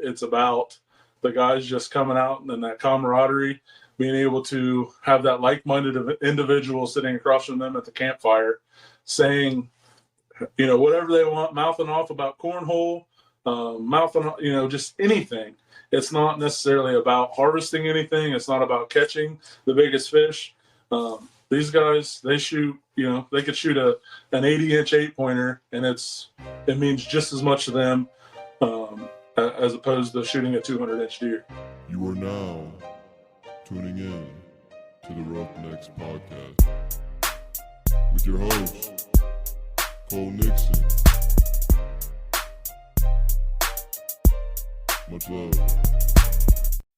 It's about the guys just coming out and that camaraderie, being able to have that like-minded individual sitting across from them at the campfire saying, whatever they want, mouthing off about cornhole, mouthing, just anything. It's not necessarily about harvesting anything. It's not about catching the biggest fish. These guys, they shoot, they could shoot an 80-inch 8-pointer, and it means just as much to them as opposed to shooting a 200-inch deer. You are now tuning in to the Roughnecks podcast with your host, Cole Nixon. Much love.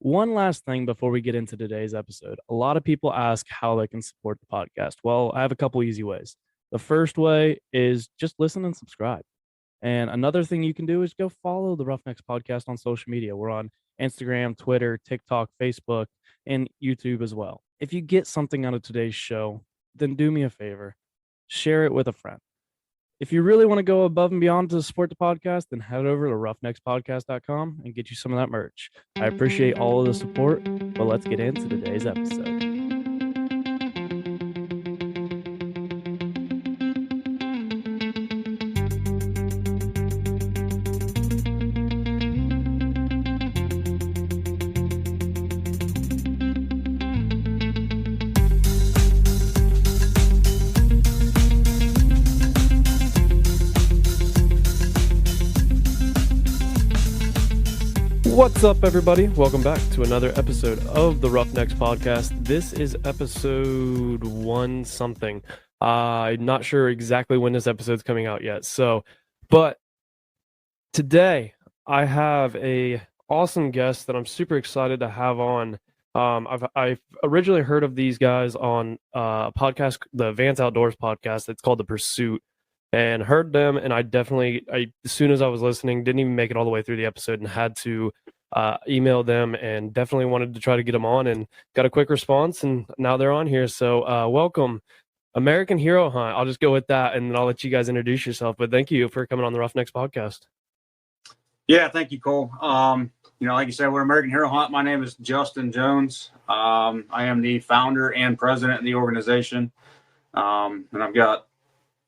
One last thing before we get into today's episode. A lot of people ask how they can support the podcast. Well, I have a couple easy ways. The first way is just listen and subscribe. And another thing you can do is go follow the Roughnecks podcast on social media. We're on Instagram, Twitter, TikTok, Facebook, and YouTube as well. If you get something out of today's show, then do me a favor. Share it with a friend. If you really want to go above and beyond to support the podcast, then head over to roughneckspodcast.com and get you some of that merch. I appreciate all of the support, but let's get into today's episode. What's up, everybody? Welcome back to another episode of the Roughnecks podcast. This is episode 1 something. I'm not sure exactly when this episode's coming out yet. But today I have a awesome guest that I'm super excited to have on. I've originally heard of these guys on a podcast, the Vance Outdoors podcast. It's called The Pursuit. And heard them, and I as soon as I was listening, didn't even make it all the way through the episode and had to email them, and definitely wanted to try to get them on, and got a quick response, and now they're on here. So welcome, American Hero Hunt. I'll just go with that, and I'll let you guys introduce yourself. But thank you for coming on the Roughnecks podcast. Yeah, thank you, Cole. Like you said, we're American Hero Hunt. My name is Justin Jones. I am the founder and president of the organization, and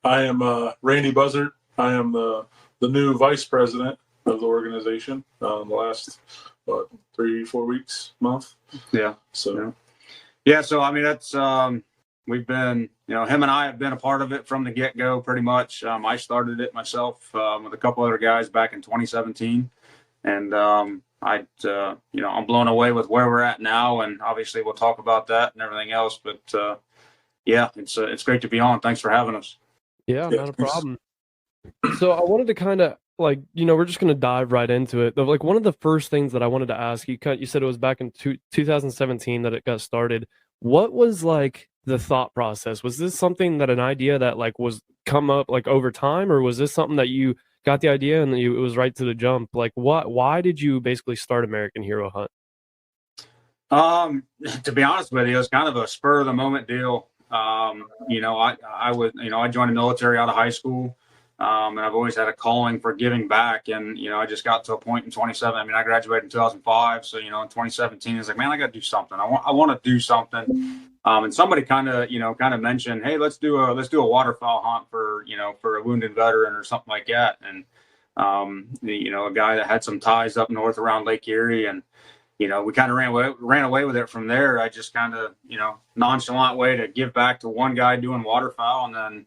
I am Randy Bussart. I am the new vice president of the organization. The last 3-4 weeks, month. Yeah. So I mean, that's we've been, him and I have been a part of it from the get-go, pretty much. I started it myself with a couple other guys back in 2017, and I'm blown away with where we're at now, and obviously we'll talk about that and everything else. But it's great to be on. Thanks for having us. Yeah, not a problem. So I wanted to kind of we're just going to dive right into it. Like, one of the first things that I wanted to ask you, you said it was back in 2017 that it got started. What was the thought process? Was this something that an idea that was come up over time, or was this something that you got the idea and it was right to the jump? Why did you basically start American Hero Hunt? To be honest with you, it was kind of a spur of the moment deal. I joined the military out of high school, and I've always had a calling for giving back. And, I just got to a point in 27. I mean, I graduated in 2005. So, in 2017, it's like, man, I got to do something. I want to do something. And somebody kind of mentioned, hey, let's do a waterfowl hunt for a wounded veteran or something like that. And, a guy that had some ties up north around Lake Erie, and, we kind of ran away with it from there. I just kind of, nonchalant way to give back to one guy doing waterfowl. And then,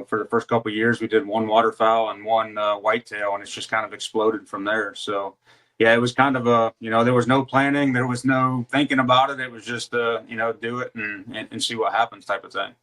for the first couple of years, we did one and one whitetail, and it's just kind of exploded from there. So, yeah, it was kind of there was no planning. There was no thinking about it. It was just, do it and see what happens type of thing.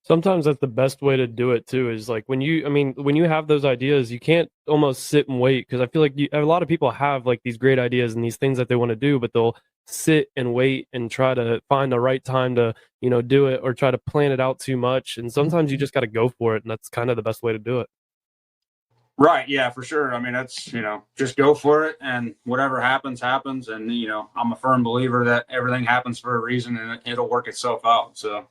Sometimes that's the best way to do it too, is when you have those ideas, you can't almost sit and wait, because I feel like a lot of people have these great ideas and these things that they want to do, but they'll sit and wait and try to find the right time to, do it, or try to plan it out too much. And sometimes you just got to go for it. And that's kind of the best way to do it. Right. Yeah, for sure. I mean, that's, just go for it, and whatever happens, happens. And, I'm a firm believer that everything happens for a reason, and it'll work itself out. So.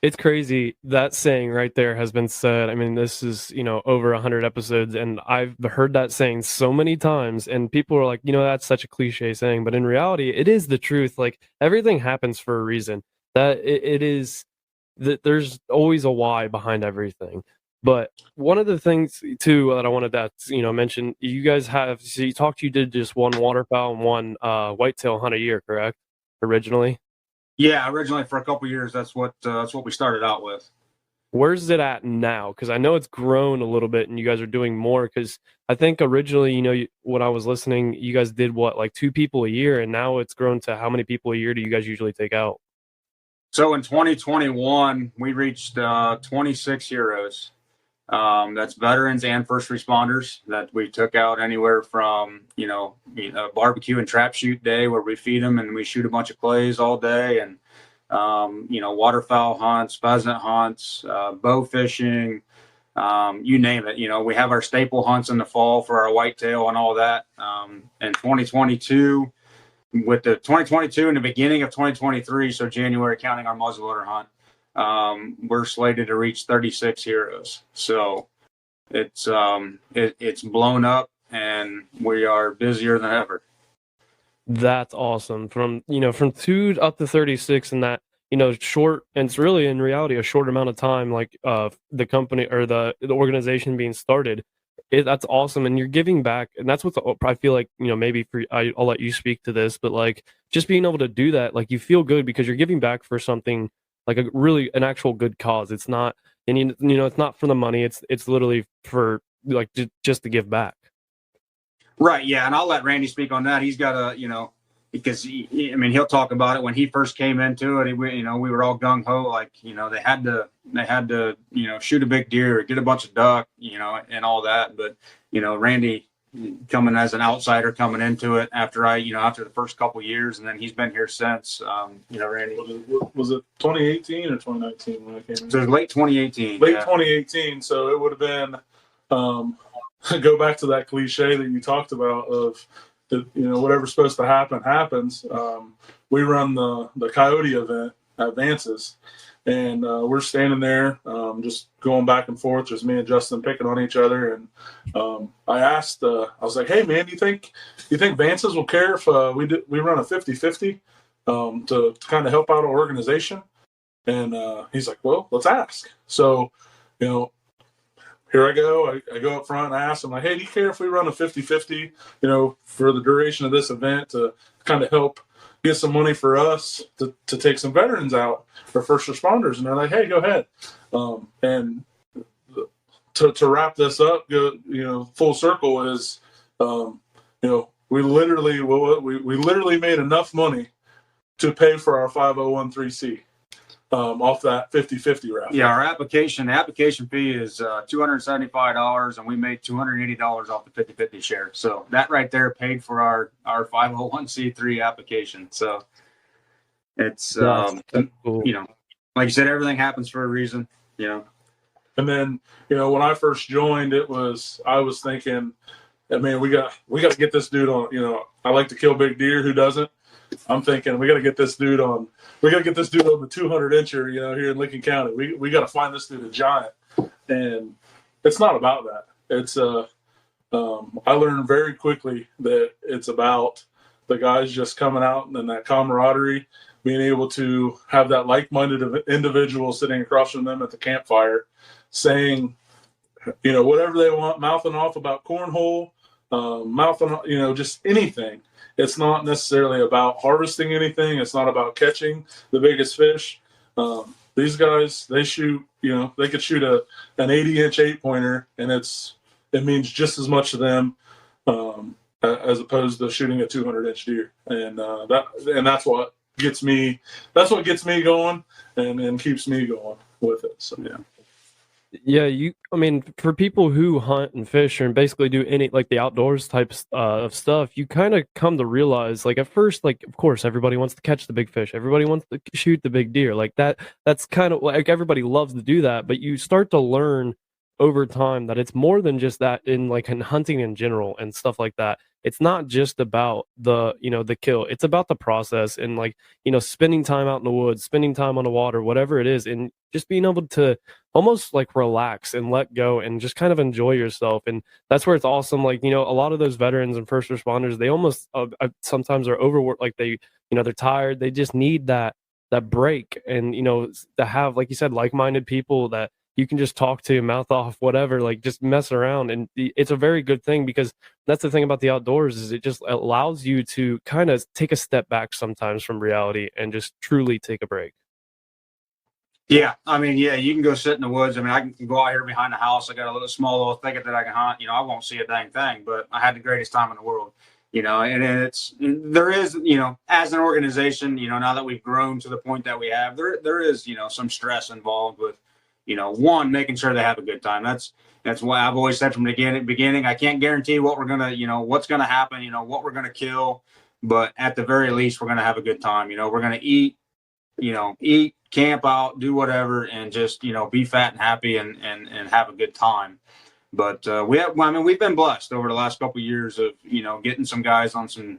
It's crazy. That saying right there has been said. I mean, this is, over 100 episodes, and I've heard that saying so many times, and people are like, that's such a cliche saying, but in reality, it is the truth. Like, everything happens for a reason. That it is that there's always a why behind everything. But one of the things too that I wanted to, mention, you guys have, so you did just one waterfowl and one whitetail hunt a year, correct? Originally? Yeah, originally for a couple of years, that's what we started out with. Where's it at now? Because I know it's grown a little bit, and you guys are doing more. Because I think originally, when I was listening, you guys did what, like 2 people a year, and now it's grown to how many people a year do you guys usually take out? So in 2021, we reached 26 heroes. That's veterans and first responders that we took out anywhere from, barbecue and trap shoot day where we feed them and we shoot a bunch of clays all day, and, waterfowl hunts, pheasant hunts, bow fishing, you name it. We have our staple hunts in the fall for our whitetail and all that. In 2022, with the 2022 and the beginning of 2023, so January counting our muzzleloader hunt, we're slated to reach 36 heroes. So it's blown up, and we are busier than ever. That's awesome. From 2 up to 36 in that, short, and it's really in reality a short amount of time, like the company or the organization being started. That's awesome, and you're giving back, and that's what I feel like. Maybe I'll let you speak to this, but like just being able to do that, like you feel good because you're giving back for something like an actual good cause. It's not, and it's not for the money. It's literally for like just to give back. Right. Yeah, and I'll let Randy speak on that. He's got because he'll talk about it when he first came into it. We were all gung ho, like they had to shoot a big deer, get a bunch of duck, and all that. But Randy coming as an outsider coming into it after after the first couple of years, and then he's been here since. Randy, was it 2018 or 2019 when I came in? So it was late 2018. Late 2018. So it would have been go back to that cliche that you talked about of whatever's supposed to happen happens. We run the coyote event at Vance's, and we're standing there just going back and forth, just me and Justin picking on each other. And I asked, I was like, hey man, do you think Vance's will care if we run a 50-50 to kind of help out our organization? And he's like, well, let's ask. So here I go. I go up front and I ask him, like, hey, do you care if we run a 50-50, for the duration of this event to kind of help get some money for us to take some veterans out for first responders? And they're like, hey, go ahead. And to wrap this up, full circle is, we literally made enough money to pay for our 501(c)(3) off that 50-50 raffle. Yeah, the application fee is $275, and we made $280 off the 50-50 share. So that right there paid for our 501(c)(3) application. So it's cool. like you said, everything happens for a reason. And then when I first joined, I was thinking, man, we got to get this dude on. I like to kill big deer. Who doesn't? I'm thinking we got to get this dude on. We got to get this dude on the 200-incher, here in Lincoln County. We got to find this dude a giant, and it's not about that. It's I learned very quickly that it's about the guys just coming out and that camaraderie, being able to have that like-minded individual sitting across from them at the campfire, saying, whatever they want, mouthing off about cornhole, mouthing, just anything. It's not necessarily about harvesting anything. It's not about catching the biggest fish. These guys, they shoot, they could shoot an 80-inch 8-pointer, and it means just as much to them as opposed to shooting a 200-inch deer. And that's what gets me. That's what gets me going and keeps me going with it. So yeah. Yeah, for people who hunt and fish and basically do any like the outdoors types of stuff, you kind of come to realize, like at first, like of course everybody wants to catch the big fish, everybody wants to shoot the big deer, like that's kind of like everybody loves to do that, but you start to learn over time that it's more than just that in hunting in general and stuff like that. it's not just about the, the kill. It's about the process and like, spending time out in the woods, spending time on the water, whatever it is, and just being able to almost like relax and let go and just kind of enjoy yourself. And that's where it's awesome. Like, a lot of those veterans and first responders, they almost sometimes are overworked. Like they're tired. They just need that break. And, to have, like you said, like-minded people that you can just talk to, mouth off, whatever, like just mess around. And it's a very good thing, because that's the thing about the outdoors, is it just allows you to kind of take a step back sometimes from reality and just truly take a break. Yeah, I mean, yeah, you can go sit in the woods. I mean, I can go out here behind the house. I got a small little thicket that I can hunt. I won't see a dang thing, but I had the greatest time in the world. And there is, as an organization, now that we've grown to the point that we have, there is, some stress involved with, one, making sure they have a good time. That's why I've always said from the beginning, I can't guarantee what we're gonna, what's gonna happen, what we're gonna kill, but at the very least, we're gonna have a good time. We're gonna eat, camp out, do whatever, and just, be fat and happy and have a good time. But we've been blessed over the last couple of years of, getting some guys on some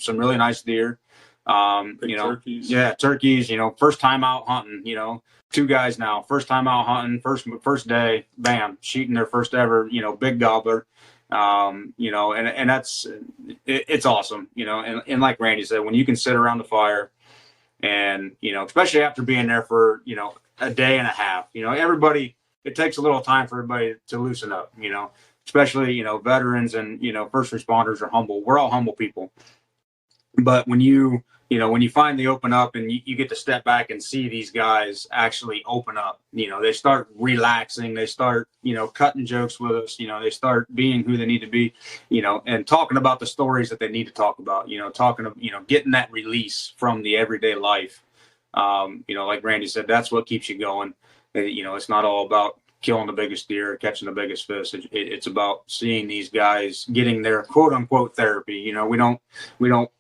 really nice deer. Turkeys. Yeah, turkeys, first time out hunting, 2 guys now, first time out hunting, first day, bam, shooting their first ever, big gobbler. And it's awesome, and like Randy said, when you can sit around the fire and, especially after being there for, a day and a half, everybody, it takes a little time for everybody to loosen up, especially, veterans and, first responders are humble. We're all humble people. But when you finally open up and you get to step back and see these guys actually open up, they start relaxing, they start, cutting jokes with us, they start being who they need to be, and talking about the stories that they need to talk about, getting that release from the everyday life. Like Randy said, that's what keeps you going. It's not all about killing the biggest deer, catching the biggest fish. It's about seeing these guys getting their quote unquote therapy. We don't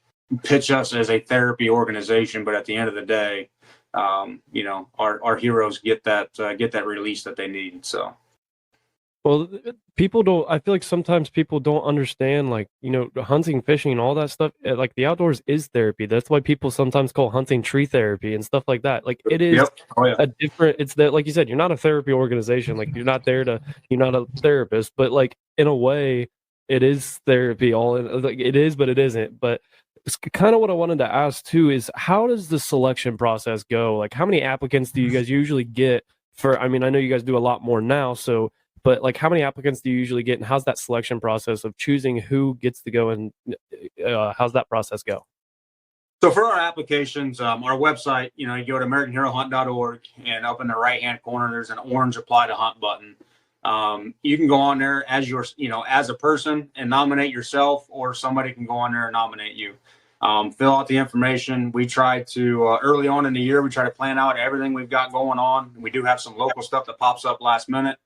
pitch us as a therapy organization, but at the end of the day, our heroes get that release that they need. So. Well, I feel like sometimes people don't understand, like, hunting, fishing, and all that stuff. Like, the outdoors is therapy. That's why people sometimes call hunting tree therapy and stuff like that. Like, it is Yep. Oh, yeah. it's that, like you said, you're not a therapy organization. Like, you're not a therapist, but like, in a way, it is therapy like it is, but it isn't. But it's kind of what I wanted to ask too, is how does the selection process go? Like, how many applicants do you guys usually get I know you guys do a lot more now, but like, how many applicants do you usually get, and how's that selection process of choosing who gets to go, and how's that process go? So for our applications, our website, you go to AmericanHeroHunt.org, and up in the right-hand corner, there's an orange Apply to Hunt button. You can go on there as as a person and nominate yourself, or somebody can go on there and nominate you. Fill out the information. We try to, early on in the year, we try to plan out everything we've got going on. We do have some local stuff that pops up last minute.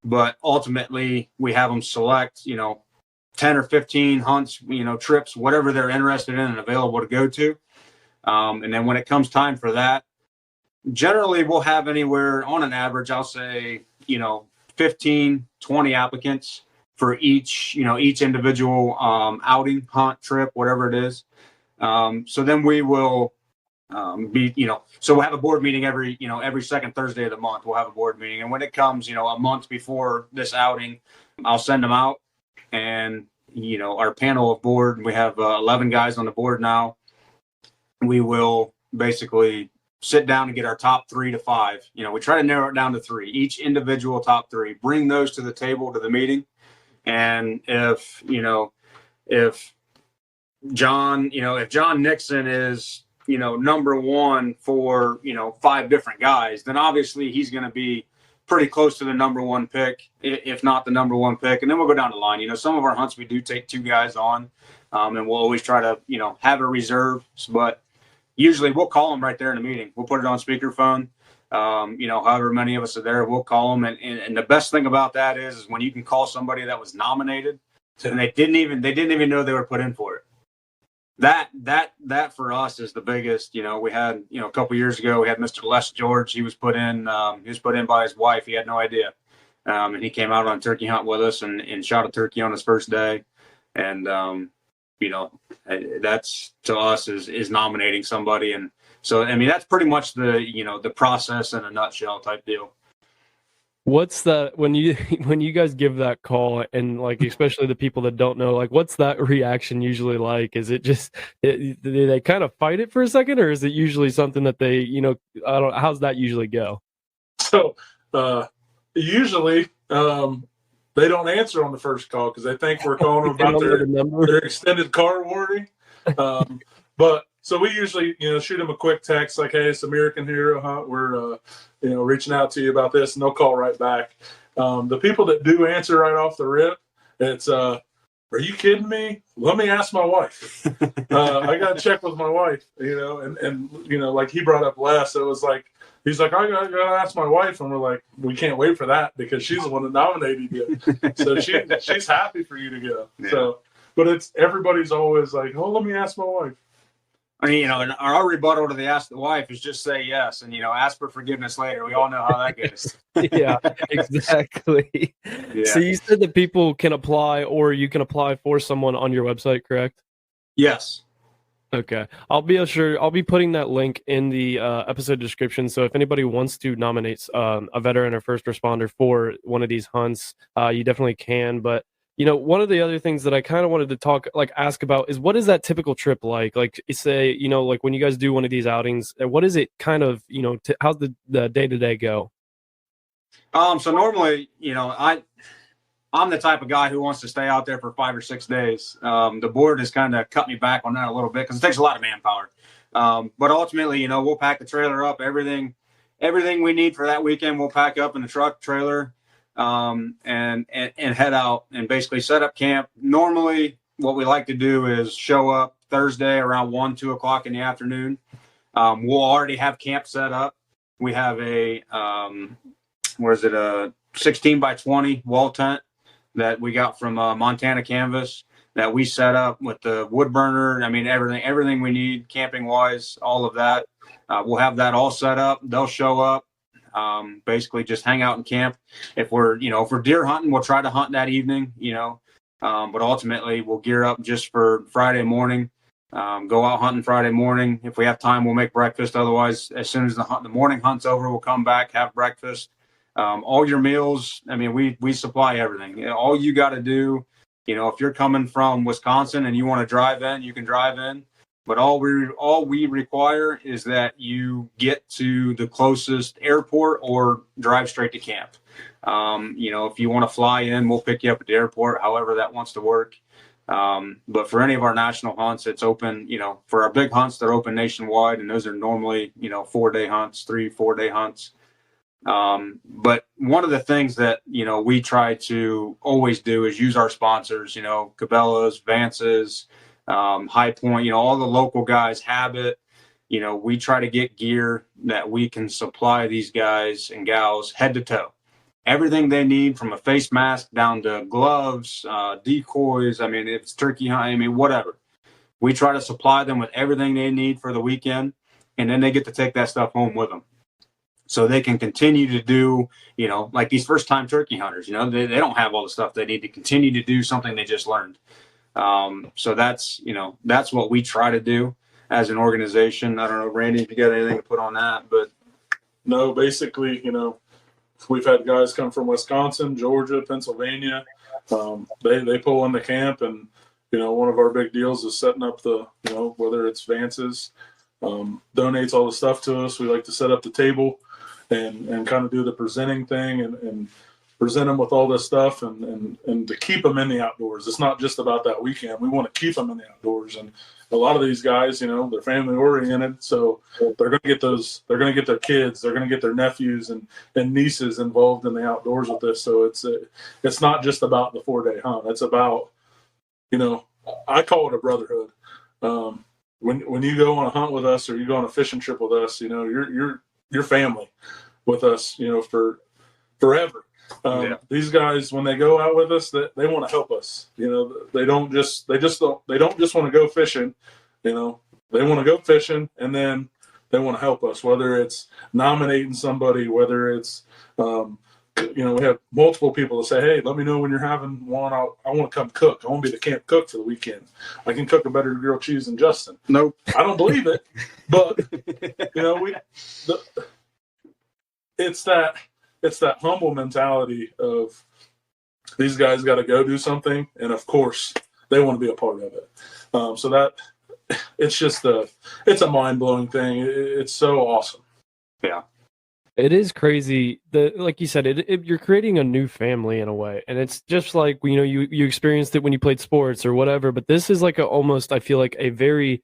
But ultimately, we have them select, 10 or 15 hunts, trips, whatever they're interested in and available to go to. And then when it comes time for that, generally we'll have anywhere on an average, I'll say, 15, 20 applicants for each individual outing, hunt, trip, whatever it is. So then we will so we'll have a board meeting every second Thursday of the month. We'll have a board meeting. And when it comes, a month before this outing, I'll send them out. And, our panel of board, we have 11 guys on the board now. We will basically sit down and get our top 3 to 5. We try to narrow it down to 3, each individual top 3, bring those to the table, to the meeting. And if John Nixon is, number 1 for, 5 different guys, then obviously he's going to be pretty close to the number 1 pick, if not the number 1 pick. And then we'll go down the line. Some of our hunts, we do take 2 guys on, and we'll always try to, have a reserve, but usually we'll call them right there in the meeting. We'll put it on speakerphone. However many of us are there, we'll call them. And the best thing about that is when you can call somebody that was nominated and they didn't even know they were put in for it. That for us is the biggest. We had, a couple years ago, we had Mr. Les George. He was put in by his wife. He had no idea. And he came out on a turkey hunt with us and shot a turkey on his first day. And, that's to us is nominating somebody. And so, I mean, that's pretty much the process in a nutshell type deal. What's that when you when you guys give that call, and like especially the people that don't know, like what's that reaction usually like? Is it just do they kind of fight it for a second, or is it usually something that they how's that usually go? So usually they don't answer on the first call because they think we're calling them about their extended car warranty. But so we usually, shoot them a quick text like, "Hey, it's American Hero Hunt. We're, reaching out to you about this," and they'll call right back. The people that do answer right off the rip, it's, "Are you kidding me? Let me ask my wife. I got to check with my wife." And like he brought up Les, it was like he's like, "I got to ask my wife," and we're like, "We can't wait for that because she's the one that nominated you, so she's happy for you to go." Yeah. So, but everybody's always like, "Oh, let me ask my wife." I mean, and our rebuttal to the ask the wife is just say yes, and ask for forgiveness later. We all know how that goes. Yeah, exactly. Yeah. So you said that people can apply, or you can apply for someone on your website, correct? Yes. Okay, I'll be putting that link in the episode description. So if anybody wants to nominate a veteran or first responder for one of these hunts, you definitely can. But one of the other things that I kind of wanted to ask about is what is that typical trip like? Like, say, like when you guys do one of these outings, what is it kind of, how's the day-to-day go? So normally, I'm the type of guy who wants to stay out there for 5 or 6 days. The board has kind of cut me back on that a little bit because it takes a lot of manpower. But ultimately, we'll pack the trailer up, everything we need for that weekend, we'll pack up in the truck trailer. And head out and basically set up camp. Normally, what we like to do is show up Thursday around 1-2 o'clock in the afternoon. We'll already have camp set up. We have a 16 by 20 wall tent that we got from Montana Canvas that we set up with the wood burner. I mean, everything we need camping wise, all of that. We'll have that all set up. They'll show up. Basically just hang out in camp. If we're deer hunting, we'll try to hunt that evening, but ultimately we'll gear up just for Friday morning, go out hunting Friday morning. If we have time, we'll make breakfast. Otherwise, as soon as the morning hunt's over, we'll come back, have breakfast. All your meals, I mean, we supply everything. All you got to do, if you're coming from Wisconsin and you want to drive in, you can drive in. But all we require is that you get to the closest airport or drive straight to camp. If you want to fly in, we'll pick you up at the airport, however that wants to work. But for any of our national hunts, it's open, for our big hunts, they're open nationwide. And those are normally, 4-day hunts, 3-4-day hunts. But one of the things that, we try to always do is use our sponsors, Cabela's, Vance's, High Point, all the local guys have it. We try to get gear that we can supply these guys and gals head to toe. Everything they need, from a face mask down to gloves, decoys. I mean, if it's turkey hunting, whatever. We try to supply them with everything they need for the weekend, and then they get to take that stuff home with them. So they can continue to do, like these first time turkey hunters, they don't have all the stuff they need to continue to do something they just learned. So that's what we try to do as an organization. I don't know, Randy, if you got anything to put on that, but no, basically, we've had guys come from Wisconsin, Georgia, Pennsylvania. They pull into camp, and, one of our big deals is setting up whether it's Vance's, donates all the stuff to us. We like to set up the table and kind of do the presenting thing and present them with all this stuff and to keep them in the outdoors. It's not just about that weekend. We want to keep them in the outdoors. And a lot of these guys, they're family oriented. So they're going to get they're going to get their kids, they're going to get their nephews and nieces involved in the outdoors with this. So it's not just about the 4-day hunt. It's about, I call it a brotherhood. When you go on a hunt with us, or you go on a fishing trip with us, you're family with us, for forever. These guys, when they go out with us, they want to help us. They don't just want to go fishing. They want to go fishing, and then they want to help us, whether it's nominating somebody, whether it's we have multiple people that say, hey, let me know when you're having one. I want to come cook. I want to be the camp cook for the weekend. I can cook a better grilled cheese than Justin. Nope. I don't believe it, but it's that humble mentality of these guys got to go do something, and of course they want to be a part of it. So that it's just it's a mind-blowing thing. It's so awesome. Yeah. It is crazy that, like you said, you're creating a new family in a way, and it's just like you experienced it when you played sports or whatever. But this is like almost, I feel like, a very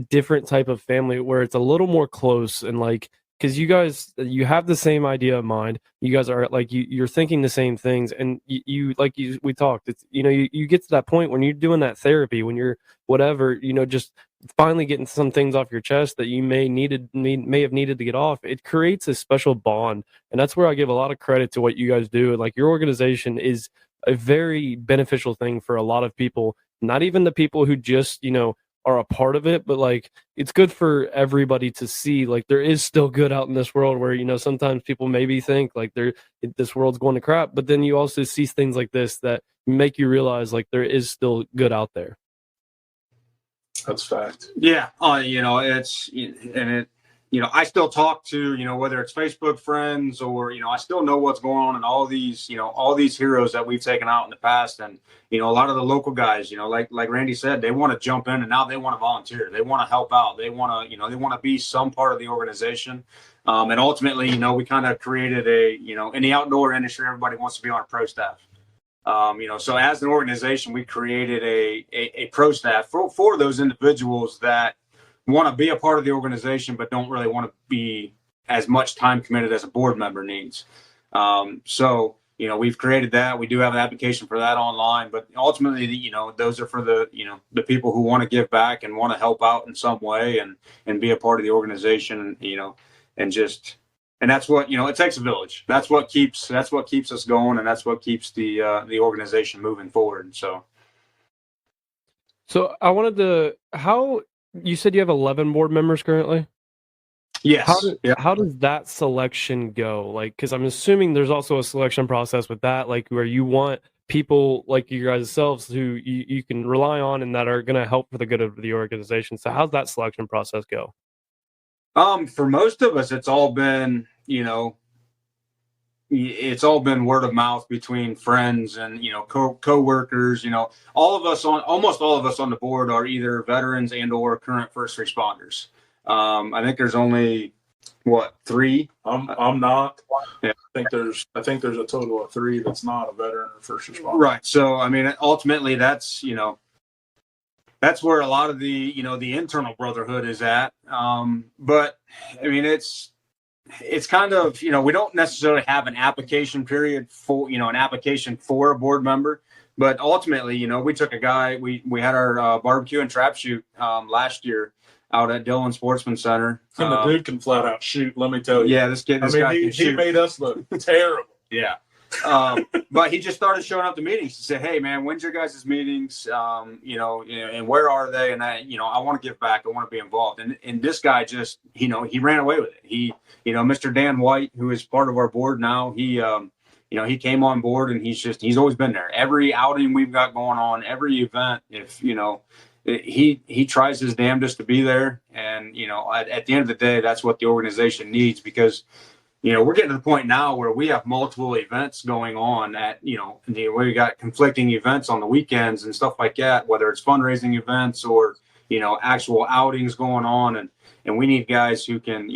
different type of family where it's a little more close, and like, because you have the same idea of mind. You guys are like you're thinking the same things, and we talked. It's you get to that point when you're doing that therapy, when you're whatever, just finally getting some things off your chest that you may have needed to get off. It creates a special bond, and that's where I give a lot of credit to what you guys do. Like, your organization is a very beneficial thing for a lot of people, not even the people who just are a part of it, but like, it's good for everybody to see like there is still good out in this world, where sometimes people maybe think like this world's going to crap, but then you also see things like this that make you realize like there is still good out there. That's fact. Yeah. I still talk to, whether it's Facebook friends or, I still know what's going on in all these heroes that we've taken out in the past. And, a lot of the local guys, like Randy said, they want to jump in, and now they want to volunteer. They want to help out. They want to be some part of the organization. And ultimately, we kind of created in the outdoor industry, everybody wants to be on a pro staff. So as an organization, we created a pro staff for those individuals that want to be a part of the organization, but don't really want to be as much time committed as a board member needs. So we've created that. We do have an application for that online, but ultimately, those are for the people who want to give back and want to help out in some way and be a part of the organization, and that's what, it takes a village. That's what keeps us going. And that's what keeps the organization moving forward. So I wanted to, how you said you have 11 board members currently? Yes. How does that selection go? Like, because I'm assuming there's also a selection process with that, like where you want people like you guys selves who you can rely on and that are going to help for the good of the organization. So how's that selection process go? For most of us, it's all been, it's all been word of mouth between friends and, co-workers. almost all of us on the board are either veterans and or current first responders. I think there's only 3. I'm not. Yeah. I think there's a total of 3 that's not a veteran or first responder. Right. So ultimately that's that's where a lot of the the internal brotherhood is at. But it's kind of, we don't necessarily have an application period for, an application for a board member, but ultimately, we took a guy, we had our barbecue and trap shoot last year out at Dillon Sportsman Center. And the dude can flat out shoot, let me tell you. Yeah, this guy can shoot. He made us look terrible. Yeah. But he just started showing up to meetings. He said, "Hey man, when's your guys' meetings? And where are they? And I want to give back. I want to be involved." And this guy just, he ran away with it. He, Mr. Dan White, who is part of our board now, he came on board, and he's always been there. Every outing we've got going on, every event, if he tries his damnedest to be there. And at the end of the day, that's what the organization needs, because we're getting to the point now where we have multiple events going on at, we got conflicting events on the weekends and stuff like that, whether it's fundraising events or, actual outings going on. And we need guys who can,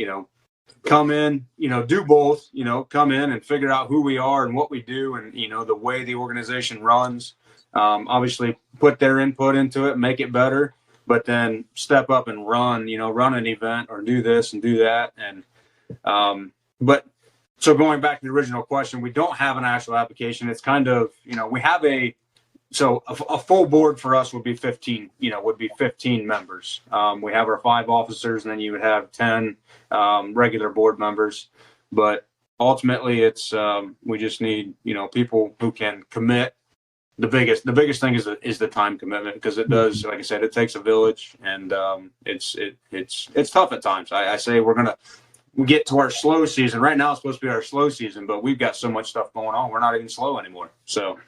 come in, do both, come in and figure out who we are and what we do and, the way the organization runs. Obviously put their input into it, make it better, but then step up and run an event or do this and do that. And, but so going back to the original question, we don't have an actual application. It's kind of, we have a full board for us would be 15 members. We have our 5 officers, and then you would have 10 regular board members. But ultimately it's, we just need, people who can commit. The biggest thing is the time commitment, because it does, like I said, it takes a village, and it's tough at times. I say we're going to we get to our slow season. Right now it's supposed to be our slow season, but we've got so much stuff going on. We're not even slow anymore. So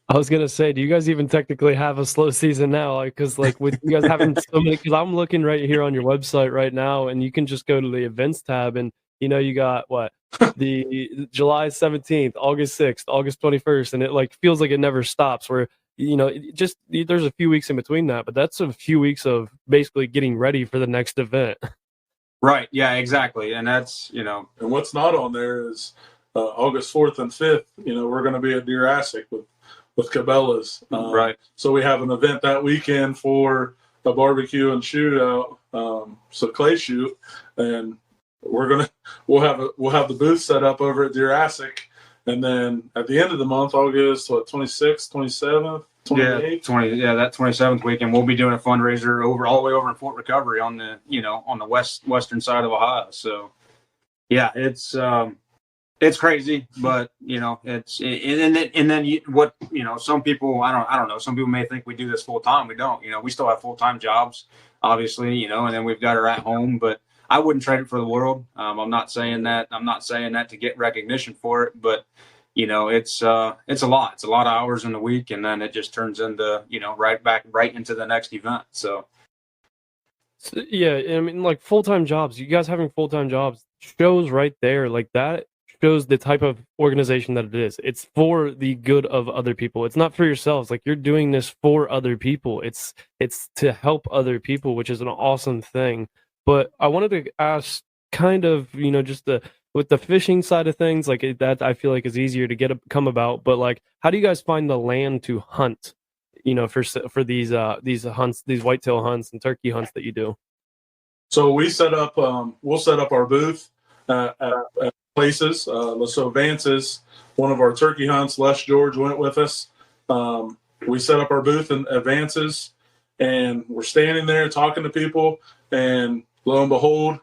I was gonna say, do you guys even technically have a slow season now? Like, because like with you guys having so many, because I'm looking right here on your website right now, and you can just go to the events tab, and you got what the July 17th, August 6th, August 21st, and it like feels like it never stops. Where there's a few weeks in between that, but that's a few weeks of basically getting ready for the next event. right, yeah, exactly, and that's And what's not on there is August 4th and 5th. We're going to be at Jurassic with Cabela's. Right. So we have an event that weekend for a barbecue and shootout, so clay shoot, and we'll have the booth set up over at Jurassic, and then at the end of the month, August 26th, 27th, 28th. That 27th weekend we'll be doing a fundraiser all the way over in Fort Recovery on the western side of Ohio. So yeah, it's crazy, but it's and then some people I don't know, some people may think we do this full time. We don't. We still have full-time jobs, obviously, and then we've got her at home, but I wouldn't trade it for the world. I'm not saying that to get recognition for it, but it's a lot. It's a lot of hours in the week, and then it just turns into right into the next event. So Yeah, I mean, like full-time jobs. You guys having full-time jobs shows right there, like that shows the type of organization that it is. It's for the good of other people. It's not for yourselves. Like you're doing this for other people. It's to help other people, which is an awesome thing. But I wanted to ask, kind of, just with the fishing side of things, like that I feel like is easier to come about. But like, how do you guys find the land to hunt? For these hunts, these whitetail hunts and turkey hunts that you do. So we'll set up our booth at places. So Vance's one of our turkey hunts. Les George went with us. We set up our booth in Vance's, and we're standing there talking to people, and lo and behold,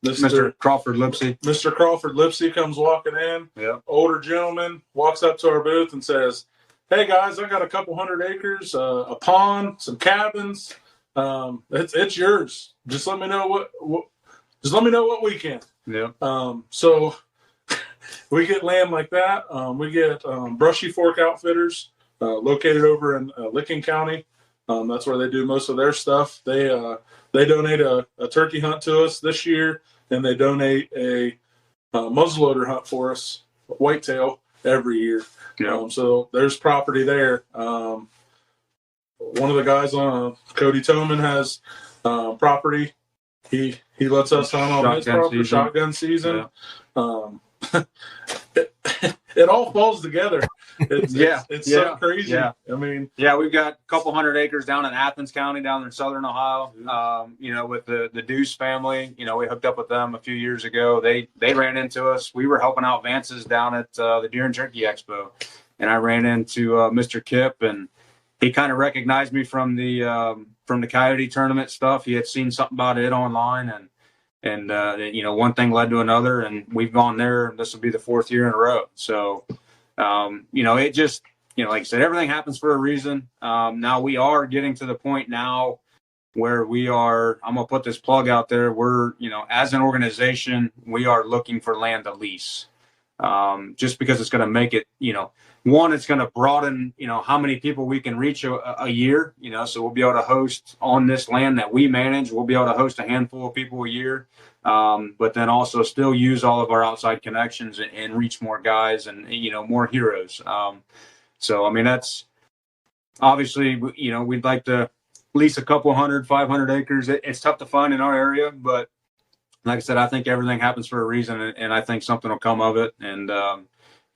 Mr. Crawford Lipsy comes walking in. Yeah. Older gentleman walks up to our booth and says, "Hey guys, I got a couple hundred acres, a pond, some cabins. It's yours. Just let me know what weekend." Yeah. So we get land like that. We get Brushy Fork Outfitters, located over in Licking County. That's where they do most of their stuff. They donate a turkey hunt to us this year, and they donate a muzzleloader hunt for us, whitetail, every year. Yeah. So there's property there. One of the guys on Cody Toman has property. He lets us hunt on his property, shotgun season. Yeah. It all falls together. It's so crazy. Yeah. I mean, we've got a couple hundred acres down in Athens County, down in southern Ohio. With the Deuce family, we hooked up with them a few years ago. They ran into us. We were helping out Vance's down at the Deer and Turkey Expo, and I ran into Mr. Kip, and he kind of recognized me from the Coyote tournament stuff. He had seen something about it online, and one thing led to another, and we've gone there. This will be the 4th year in a row. So, it just, like I said, everything happens for a reason. Now we are getting to the point now where I'm going to put this plug out there. We're, as an organization, we are looking for land to lease. Just because it's going to make it, one, it's going to broaden, how many people we can reach a year, so we'll be able to host on this land that we manage. We'll be able to host a handful of people a year, but then also still use all of our outside connections and reach more guys and, more heroes. So, I mean, that's obviously, we'd like to lease a couple 500 acres. It's tough to find in our area, but like I said, I think everything happens for a reason, and I think something will come of it. And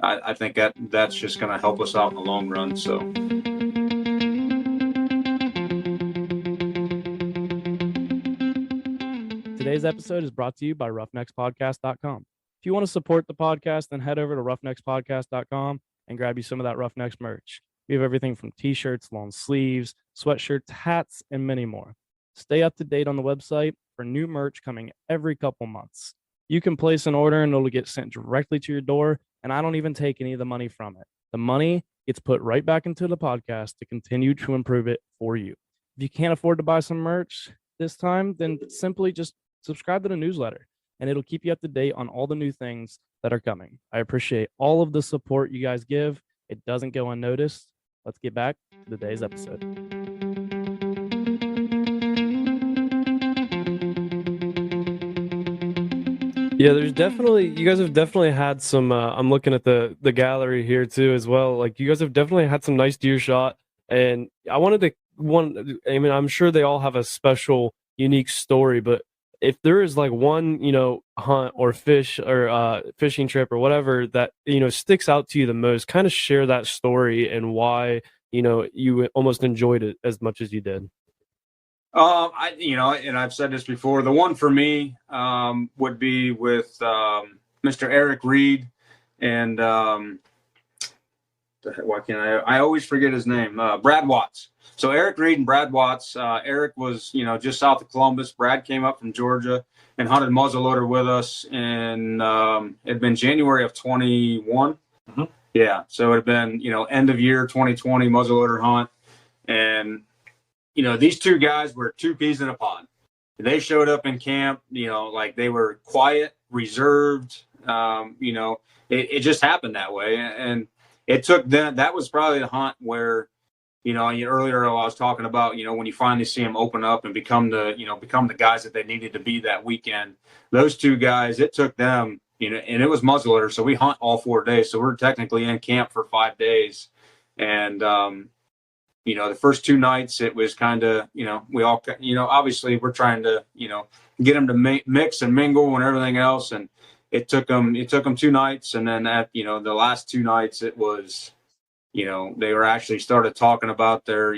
I think that's just going to help us out in the long run. So. Today's episode is brought to you by roughneckspodcast.com. If you want to support the podcast, then head over to roughneckspodcast.com and grab you some of that Roughnecks merch. We have everything from t-shirts, long sleeves, sweatshirts, hats, and many more. Stay up to date on the website for new merch coming every couple months. You can place an order and it'll get sent directly to your door, and I don't even take any of the money from it. The money gets put right back into the podcast to continue to improve it for you. If you can't afford to buy some merch this time, then simply just subscribe to the newsletter, and it'll keep you up to date on all the new things that are coming. I appreciate all of the support you guys give. It doesn't go unnoticed. Let's get back to today's episode. Yeah, there's definitely, you guys have definitely had some, I'm looking at the gallery here too as well. Like, you guys have definitely had some nice deer shot. And I mean, I'm sure they all have a special, unique story, but if there is like one, hunt or fish or fishing trip or whatever that, sticks out to you the most, kind of share that story and why, you almost enjoyed it as much as you did. And I've said this before, the one for me would be with Mr. Eric Reed and why can't I always forget his name, Brad Watts. So Eric Reed and Brad Watts, Eric was, just south of Columbus. Brad came up from Georgia and hunted muzzleloader with us in, it'd been January of 21. Mm-hmm. Yeah. So it had been, end of year 2020 muzzleloader hunt. And, these two guys were two peas in a pod. They showed up in camp, like they were quiet, reserved. It just happened that way. And it took them, that was probably the hunt where, earlier I was talking about, when you finally see them open up and become the guys that they needed to be that weekend. Those two guys, it took them, and it was muzzleloader. So we hunt all 4 days. So we're technically in camp for 5 days. And, the first 2 nights, it was kind of, we all, obviously we're trying to, get them to mix and mingle and everything else. And it took them 2 nights. And then at, the last 2 nights, it was, they were actually started talking about their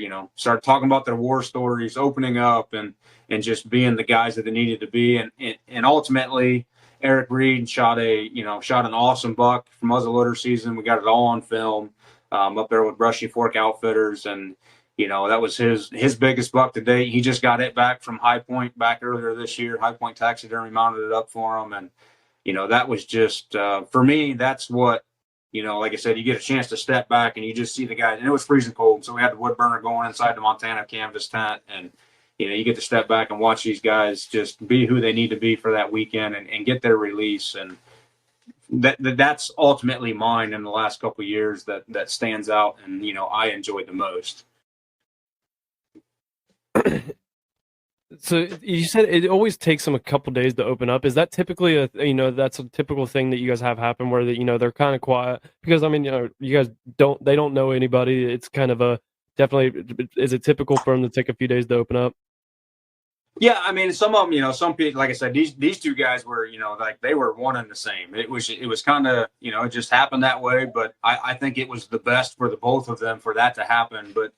war stories, opening up and just being the guys that they needed to be. And ultimately, Eric Reed shot an awesome buck for muzzleloader season. We got it all on film. Up there with Brushy Fork Outfitters, and that was his biggest buck to date. He just got it back from High Point back earlier this year. High Point Taxidermy mounted it up for him, and that was just for me. That's what like I said, you get a chance to step back and you just see the guys, and it was freezing cold, so we had the wood burner going inside the Montana canvas tent, and you get to step back and watch these guys just be who they need to be for that weekend and get their release. And that's ultimately mine in the last couple of years that stands out, and I enjoyed the most. So you said it always takes them a couple days to open up. Is that typically that's a typical thing that you guys have happen where they're kind of quiet? Because I mean, you guys don't know anybody. It's kind of definitely, is it typical for them to take a few days to open up? Yeah, I mean, some of them, some people, like I said, these two guys were, like they were one and the same. It was kind of, it just happened that way. But I think it was the best for the both of them for that to happen. But,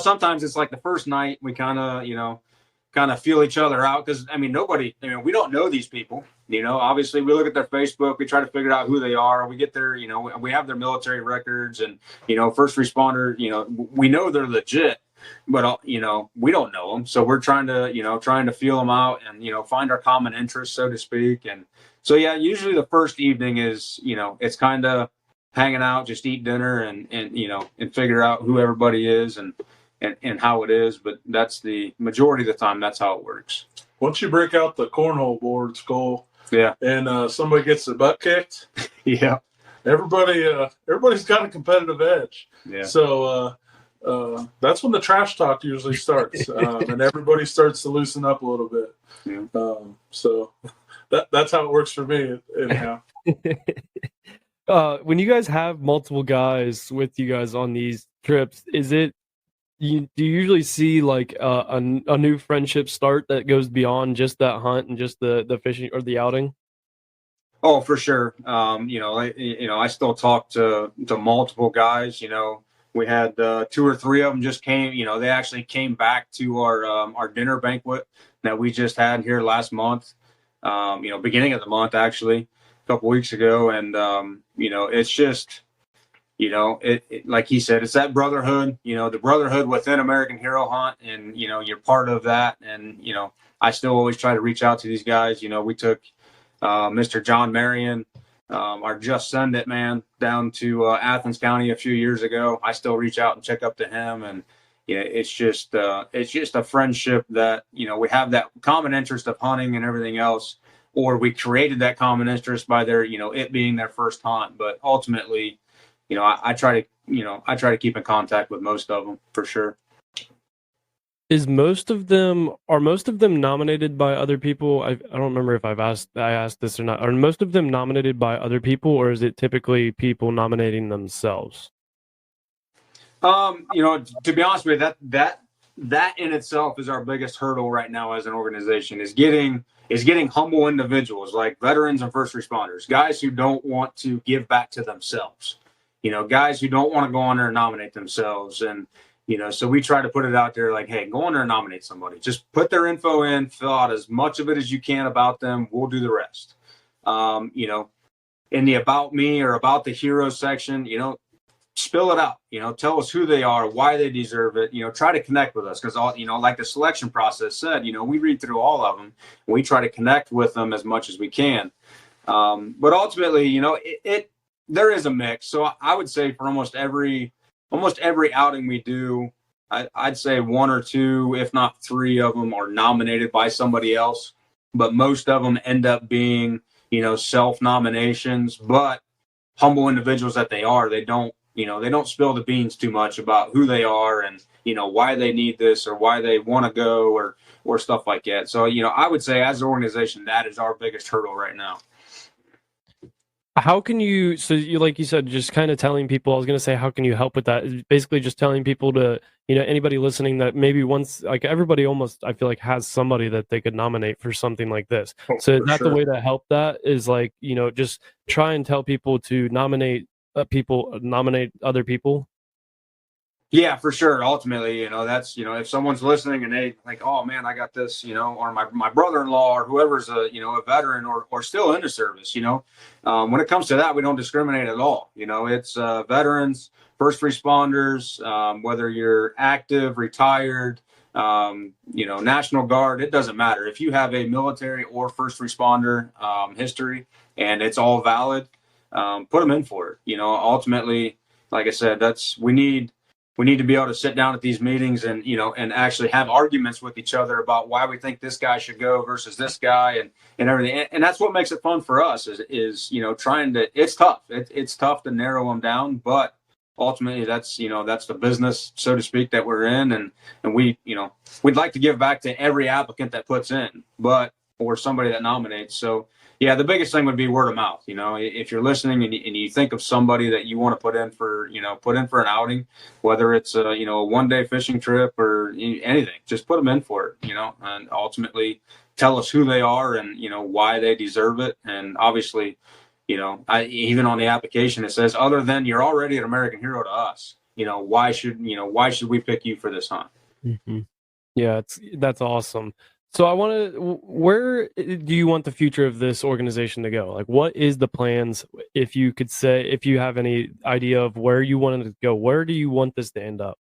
sometimes it's like the first night we kind of feel each other out because, I mean, we don't know these people. Obviously we look at their Facebook, we try to figure out who they are. We get their, we have their military records and, first responder, we know they're legit. But we don't know them, so we're trying to feel them out and find our common interests, so to speak. And so yeah, usually the first evening is it's kind of hanging out, just eat dinner and figure out who everybody is and how it is. But that's the majority of the time. That's how it works. Once you break out the cornhole board, Skull, yeah, and somebody gets their butt kicked, yeah, everybody's got a competitive edge. Yeah. So. That's when the trash talk usually starts, and everybody starts to loosen up a little bit. Yeah. So that's how it works for me. Anyhow. When you guys have multiple guys with you guys on these trips, do you usually see like a new friendship start that goes beyond just that hunt and just the fishing or the outing? Oh, for sure. I still talk to multiple guys. We had 2 or 3 of them just came, they actually came back to our dinner banquet that we just had here last month, beginning of the month, actually, a couple weeks ago. And, it's just, like he said, it's that brotherhood, the brotherhood within American Hero Hunt. And, you're part of that. And, I still always try to reach out to these guys. We took Mr. John Marion, our Just Send It man, down to Athens County a few years ago. I still reach out and check up to him, and it's just a friendship that, we have that common interest of hunting and everything else, or we created that common interest by their, it being their first hunt. But ultimately, I try to keep in contact with most of them for sure. Are most of them nominated by other people? I don't remember if I asked this or not. Are most of them nominated by other people, or is it typically people nominating themselves? To be honest with you, that in itself is our biggest hurdle right now as an organization, is getting humble individuals like veterans and first responders, guys who don't want to give back to themselves, guys who don't want to go on there and nominate themselves. And, so we try to put it out there like, hey, go on there and nominate somebody. Just put their info in, fill out as much of it as you can about them. We'll do the rest. In the about me or about the hero section, spill it out, tell us who they are, why they deserve it, try to connect with us. Cause like the selection process said, we read through all of them and we try to connect with them as much as we can. But ultimately, there is a mix. So I would say for almost every outing we do, I'd say one or two, if not three of them are nominated by somebody else, but most of them end up being, self-nominations. But humble individuals that they are, they don't spill the beans too much about who they are and, why they need this or why they want to go or stuff like that. So, I would say as an organization, that is our biggest hurdle right now. How can you, so you, like you said, just kind of telling people, I was going to say, how can you help with that? Basically just telling people to, anybody listening that maybe once, like everybody almost, I feel like has somebody that they could nominate for something like this. So is that the way to help that is like, just try and tell people to nominate other people? Yeah, for sure. Ultimately, that's, if someone's listening and they like, oh man, I got this, or my brother-in-law or whoever's a veteran or still in the service, when it comes to that, we don't discriminate at all. It's veterans, first responders, whether you're active, retired, National Guard, it doesn't matter. If you have a military or first responder history and it's all valid, put them in for it. Ultimately, like I said, we need to be able to sit down at these meetings and, and actually have arguments with each other about why we think this guy should go versus this guy and everything. And that's what makes it fun for us is trying to, it's tough. It's tough to narrow them down, but ultimately that's the business, so to speak, that we're in. And we, we'd like to give back to every applicant that puts in, or somebody that nominates. So yeah, the biggest thing would be word of mouth. If you're listening and you think of somebody that you want to put in for an outing, whether it's a 1-day fishing trip or anything, just put them in for it, and ultimately tell us who they are and, why they deserve it. And obviously, even on the application, it says, other than you're already an American hero to us, why should we pick you for this hunt? Mm-hmm. Yeah, that's awesome. So where do you want the future of this organization to go? Like, what is the plans? If you have any idea of where you want it to go, where do you want this to end up?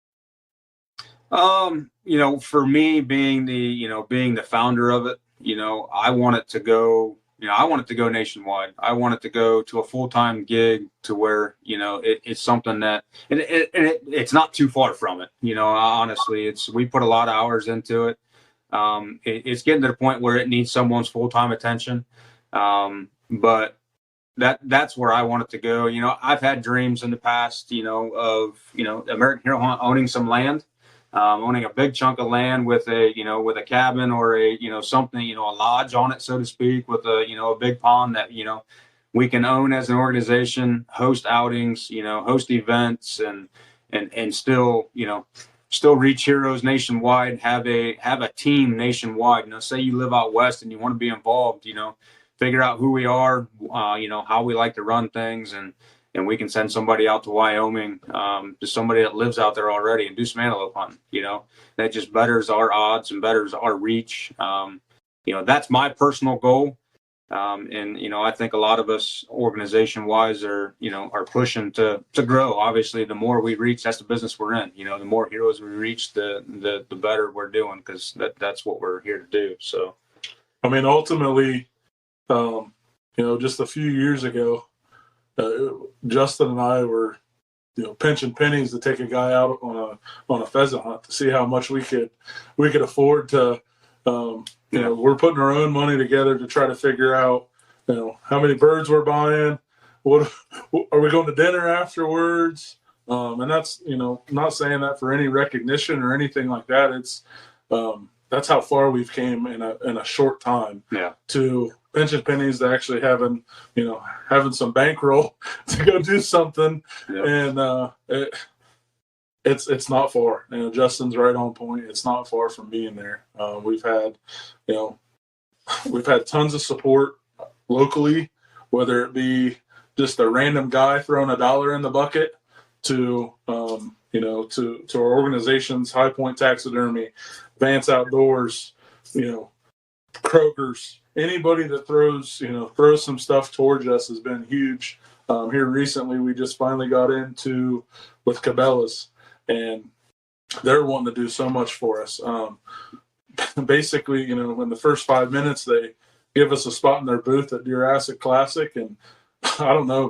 For me being the founder of it, I want it to go, nationwide. I want it to go to a full-time gig to where, it's something that, and it's not too far from it. Honestly, we put a lot of hours into it. It's getting to the point where it needs someone's full-time attention. But that's where I want it to go. I've had dreams in the past, of, American Hero Hunt owning some land, owning a big chunk of land with a cabin or something, a lodge on it, so to speak, with a big pond that, we can own as an organization, host outings, host events and still reach heroes nationwide, have a team nationwide. Say you live out west and you want to be involved, figure out who we are, how we like to run things, and we can send somebody out to Wyoming, to somebody that lives out there already and do some antelope hunting. That just betters our odds and betters our reach. That's my personal goal. And I think a lot of us organization wise are pushing to grow. Obviously, the more we reach, that's the business we're in. The more heroes we reach, the better we're doing, because that's what we're here to do. So, I mean, ultimately, just a few years ago, Justin and I were pinching pennies to take a guy out on a pheasant hunt to see how much we could afford to. We're putting our own money together to try to figure out, how many birds we're buying. What are we going to dinner afterwards? And that's, not saying that for any recognition or anything like that. It's that's how far we've came in a short time. Yeah. To pinching pennies to actually having some bankroll to go do something. Yep. And it's not far. Justin's right on point. It's not far from being there. We've had tons of support locally, whether it be just a random guy throwing $1 in the bucket to our organizations, High Point Taxidermy, Vance Outdoors, Kroger's, anybody that throws some stuff towards us has been huge. Here recently, we just finally got into with Cabela's, and they're wanting to do so much for us. Basically, in the first 5 minutes, they give us a spot in their booth at Jurassic Classic, and I don't know,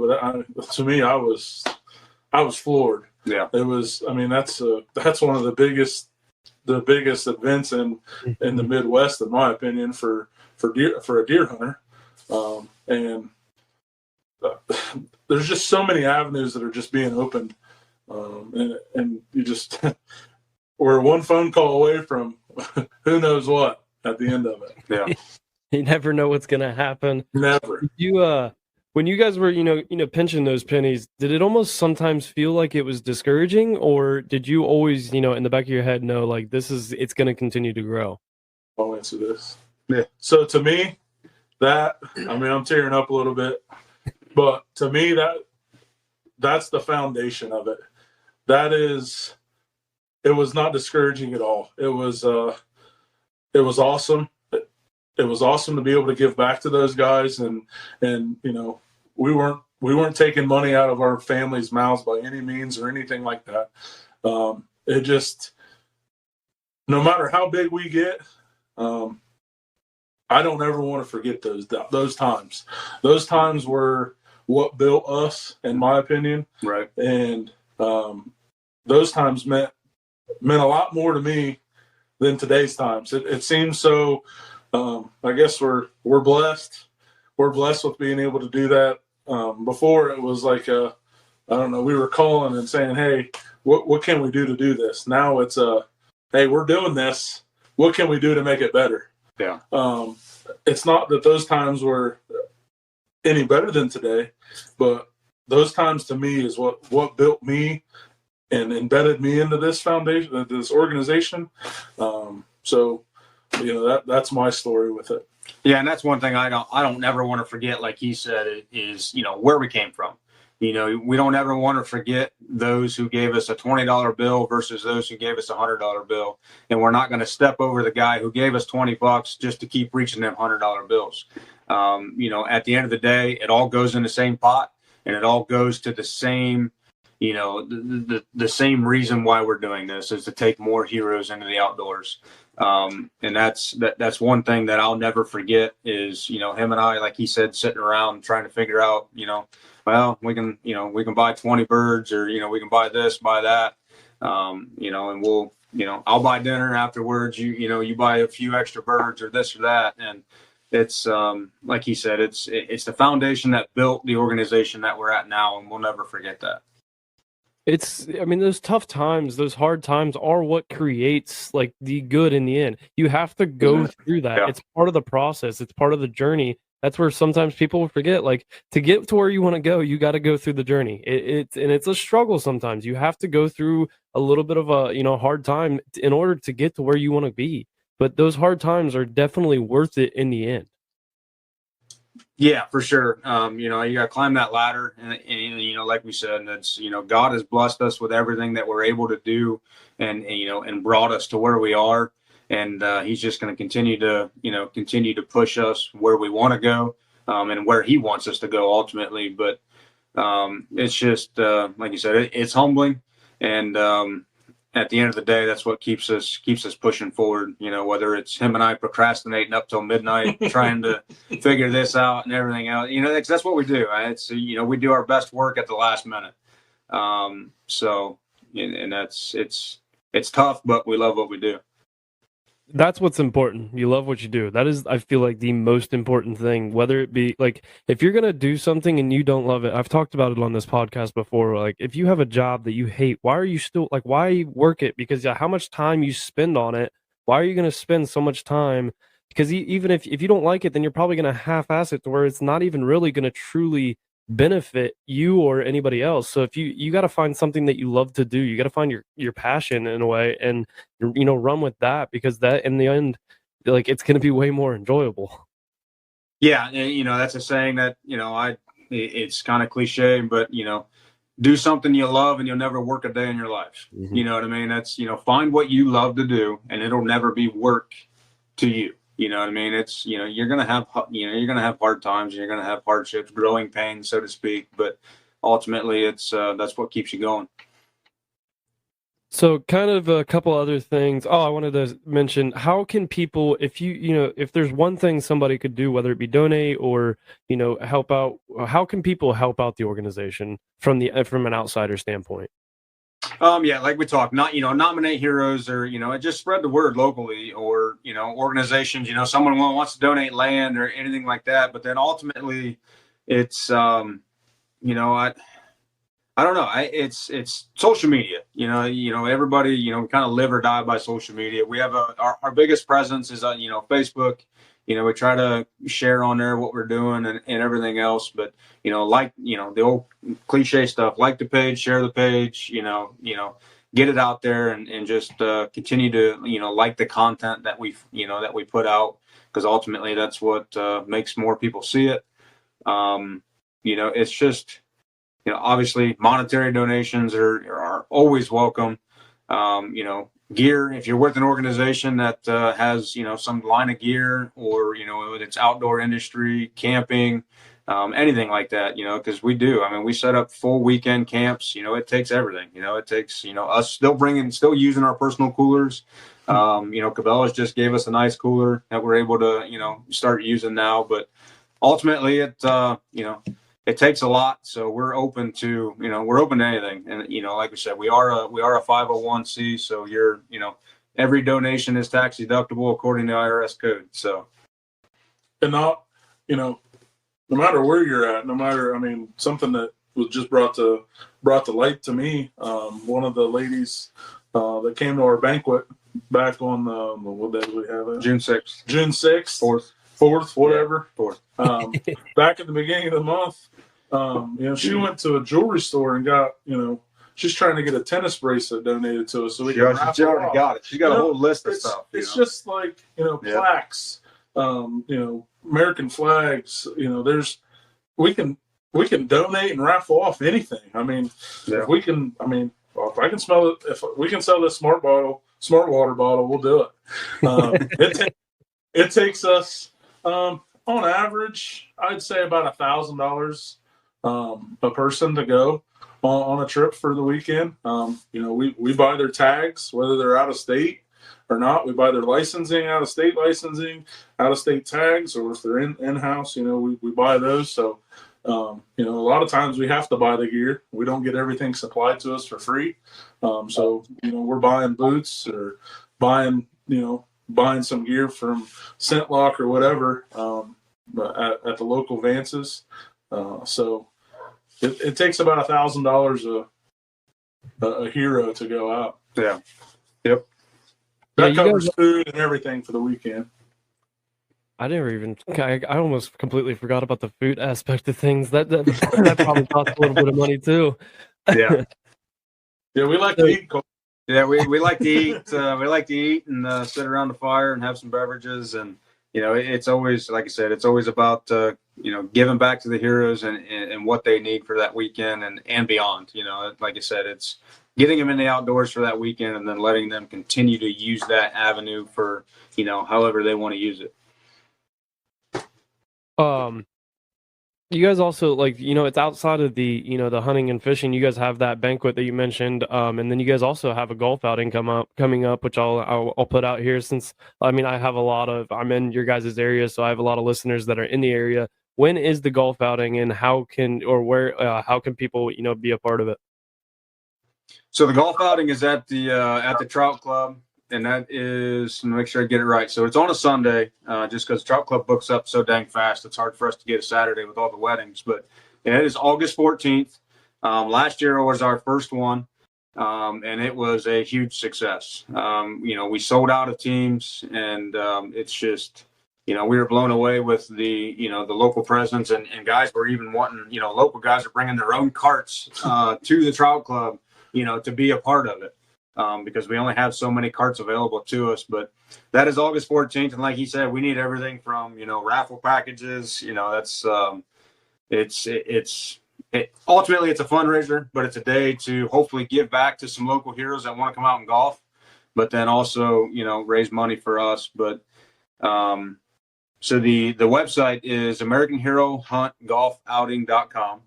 but to me, I was floored. Yeah, it was. I mean, that's one of the biggest events in the Midwest, in my opinion, for a deer hunter. And there's just so many avenues that are just being opened, and you just we're one phone call away from who knows what at the end of it. Yeah. You never know what's gonna happen. Never. When you guys were, pinching those pennies, did it almost sometimes feel like it was discouraging, or did you always, in the back of your head know, like, it's going to continue to grow? I'll answer this. Yeah. So to me, I'm tearing up a little bit, but to me, that's the foundation of it. It was not discouraging at all. It was awesome. It was awesome to be able to give back to those guys, and we weren't taking money out of our families' mouths by any means or anything like that. It just, no matter how big we get, I don't ever want to forget those times. Those times were what built us, in my opinion. Right. And those times meant a lot more to me than today's times. It seems so. I guess we're blessed. We're blessed with being able to do that. Before it was like I don't know. We were calling and saying, "Hey, what can we do to do this?" Now it's "Hey, we're doing this. What can we do to make it better?" Yeah. It's not that those times were any better than today, but those times to me is what built me and embedded me into this foundation, this organization. So. That's my story with it. Yeah, and that's one thing I don't ever want to forget. Like he said, is where we came from. We don't ever want to forget those who gave us a $20 bill versus those who gave us a $100 bill, and we're not going to step over the guy who gave us $20 just to keep reaching them $100 bills. At the end of the day, it all goes in the same pot, and it all goes to the same. The same reason why we're doing this is to take more heroes into the outdoors. And that's one thing that I'll never forget is, him and I, like he said, sitting around trying to figure out, well, we can buy 20 birds, or, we can buy this, buy that. And we'll, I'll buy dinner afterwards. You buy a few extra birds or this or that. And it's, like he said, it's the foundation that built the organization that we're at now. And we'll never forget that. Those tough times, those hard times are what creates like the good in the end. You have to go through that. Yeah. It's part of the process. It's part of the journey. That's where sometimes people forget, like, to get to where you want to go, you got to go through the journey. It's a struggle sometimes. You have to go through a little bit of a, hard time in order to get to where you want to be. But those hard times are definitely worth it in the end. Yeah, for sure. You got to climb that ladder, and like we said, that's God has blessed us with everything that we're able to do, and brought us to where we are, and He's just going to continue to push us where we want to go, and where He wants us to go ultimately. But it's just like you said, it's humbling, and at the end of the day, that's what keeps us pushing forward. Whether it's him and I procrastinating up till midnight, trying to figure this out and everything else. That's what we do. Right? It's we do our best work at the last minute. So, and it's tough, but we love what we do. That's what's important. You love what you do. That is, I feel like, the most important thing. Whether it be like, if you're gonna do something and you don't love it, I've talked about it on this podcast before. Like, if you have a job that you hate, why are you still like, why work it? Because how much time you spend on it, why are you gonna spend so much time? Because even if you don't like it, then you're probably gonna half-ass it to where it's not even really gonna truly benefit you or anybody else. So if you got to find something that you love to do, you got to find your passion in a way, and run with that, because that in the end, like, it's going to be way more enjoyable. Yeah, and that's a saying that it's kind of cliche, but do something you love and you'll never work a day in your life. Mm-hmm. You know what I mean? That's find what you love to do, and it'll never be work to you. You know what I mean? It's you're gonna have hard times, and you're gonna have hardships, growing pains, so to speak. But ultimately, it's that's what keeps you going. So, kind of a couple other things. Oh, I wanted to mention, how can people, if if there's one thing somebody could do, whether it be donate or help out, how can people help out the organization from an outsider standpoint? Yeah, like we talked, nominate heroes, or just spread the word locally, or organizations. Someone wants to donate land or anything like that. But then ultimately, it's I don't know. It's social media. Everybody. We kind of live or die by social media. We have our biggest presence is on Facebook. We try to share on there what we're doing and everything else. But the old cliche stuff, like the page, share the page. Get it out there and just continue to like the content that we put out, because ultimately that's what makes more people see it. It's just. Obviously monetary donations are always welcome. Gear, if you're with an organization that has, some line of gear, or, whether it's outdoor industry, camping, anything like that, because we do. I mean, we set up full weekend camps. It takes everything. It takes, us still using our personal coolers. Cabela's just gave us a nice cooler that we're able to, start using now. But ultimately, it takes a lot, so we're open to anything. And like we said, we are a 501c, so every donation is tax deductible according to IRS code. So, and not no matter where you're at, something that was just brought to light to me. One of the ladies that came to our banquet back on what day did we have it? June 6th. June 6th. 4th, whatever. Yeah, 4th. Back at the beginning of the month, she went to a jewelry store and got, she's trying to get a tennis bracelet donated to us so we can wrap she it already off. got it. She got a whole list of stuff. It's just like, plaques, American flags, we can donate and raffle off anything. If we can, if I can smell it, if we can sell this smart water bottle, we'll do it. It takes us, on average, I'd say about $1,000 a person to go on a trip for the weekend. We buy their tags, whether they're out of state or not. We buy their licensing, out of state tags, or if they're in-house, we buy those. So, a lot of times we have to buy the gear. We don't get everything supplied to us for free. So, we're buying boots or buying some gear from Scentlock or whatever, at the local Vances. So it takes about $1,000 a hero to go out. Yeah. Yep. That covers food and everything for the weekend. I almost completely forgot about the food aspect of things. That probably costs a little bit of money too. Yeah. Yeah, we like to eat. Yeah, we like to eat. We like to eat and sit around the fire and have some beverages. And it's always, like I said, it's always about giving back to the heroes and what they need for that weekend and beyond. Like I said, it's getting them in the outdoors for that weekend and then letting them continue to use that avenue for however they want to use it. You guys also, it's outside of the the hunting and fishing. You guys have that banquet that you mentioned, and then you guys also have a golf outing coming up, which I'll put out here, since I'm in your guys' area, so I have a lot of listeners that are in the area. When is the golf outing, and how can people be a part of it? So the golf outing is at the Trout Club, and that is, let me make sure I get it right. So it's on a Sunday, just because Trout Club books up so dang fast. It's hard for us to get a Saturday with all the weddings, but it is August 14th. Last year was our first one, and it was a huge success. We sold out of teams, and it's just, we were blown away with the local presence, and guys were even wanting, local guys are bringing their own carts to the Trout Club, to be a part of it, because we only have so many carts available to us. But that is August 14th. And like he said, we need everything from, raffle packages, that's, ultimately it's a fundraiser, but it's a day to hopefully give back to some local heroes that want to come out and golf, but then also, raise money for us. But, so the website is AmericanHeroHuntGolfOuting.com.